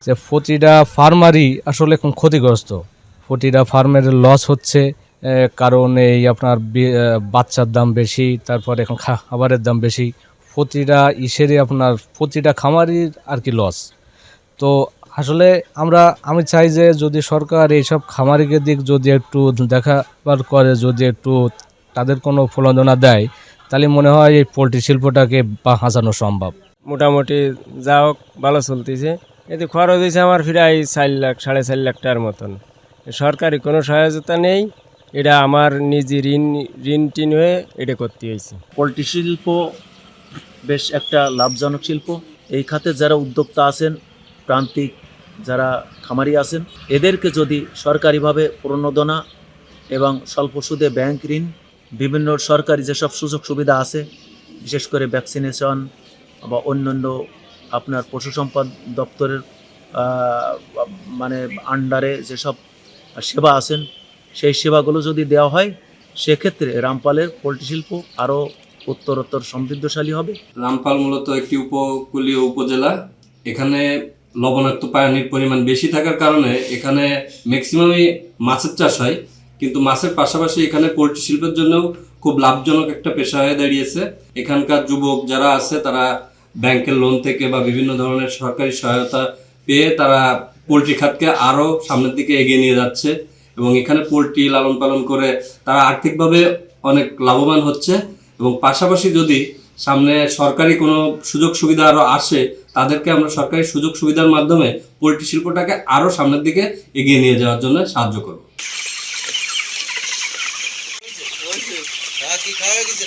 যে প্রতিটা ফার্মারই আসলে এখন ক্ষতিগ্রস্ত। প্রতিটা ফার্মের লস হচ্ছে, কারণ এই আপনার বাচ্চার দাম বেশি, তারপরে এখন খাবারের দাম বেশি, প্রতিটা ইসেরই আপনার প্রতিটা খামারই আর কি লস। তো আসলে আমি চাই যে যদি সরকার এইসব খামারিকে দিক যদি একটু দেখাবার করে, যদি একটু তাদের কোনো প্রণোদনা দেয়, তাহলে মনে হয় এই পোলট্রি শিল্পটাকে বাঁচানো সম্ভব। মোটামুটি যা হোক ভালো চলতেছে। এতে খরচ হয়েছে আমার প্রায় 4 লাখ 4.5 লাখ টাকার মতন। সরকারি কোনো সহায়তা নেই, এটা আমার নিজে ঋণ টিন হয়ে এটা করতে হয়েছে। পোলট্রি শিল্প বেশ একটা লাভজনক শিল্প। এই খাতে যারা উদ্যোক্তা আছেন, প্রান্তিক যারা খামারি আছেন, এদেরকে যদি সরকারিভাবে প্রণোদনা এবং স্বল্প সুদে ব্যাংক ঋণ, বিভিন্ন সরকারি যেসব সুযোগ সুবিধা আছে, বিশেষ করে ভ্যাকসিনেশন বা অন্যান্য আপনার পশু সম্পদ দপ্তরের মানে আন্ডারে যেসব সেবা আছেন, সেই সেবাগুলো যদি দেওয়া হয়, সেক্ষেত্রে রামপালের পোলট্রি শিল্প আরও উত্তরোত্তর সমৃদ্ধশালী হবে। রামপাল মূলত একটি উপকূলীয় উপজেলা। এখানে লবণাক্ত পানির পরিমাণ বেশি থাকার কারণে এখানে ম্যাক্সিমামই মাছের চাষ হয়, কিন্তু মাছের পাশাপাশি এখানে পোলট্রি শিল্পের জন্যও খুব লাভজনক একটা পেশা হয়ে দাঁড়িয়েছে। এখানকার যুবক যারা আছে তারা ব্যাংকের লোন থেকে বা বিভিন্ন ধরনের সরকারি সহায়তা পেয়ে তারা পোলট্রি খাতকে আরও সামনের দিকে এগিয়ে নিয়ে যাচ্ছে এবং এখানে পোলট্রি লালন পালন করে তারা আর্থিকভাবে অনেক লাভবান হচ্ছে। এবং পাশাপাশি যদি সামনে সরকারি কোনো সুযোগ সুবিধা আরও আসে, তাদেরকে আমরা সরকারি সুযোগ সুবিধার মাধ্যমে পোলট্রি শিল্পটাকে আরও সামনের দিকে এগিয়ে নিয়ে যাওয়ার জন্য সাহায্য করব। কি খাওয়া গেছে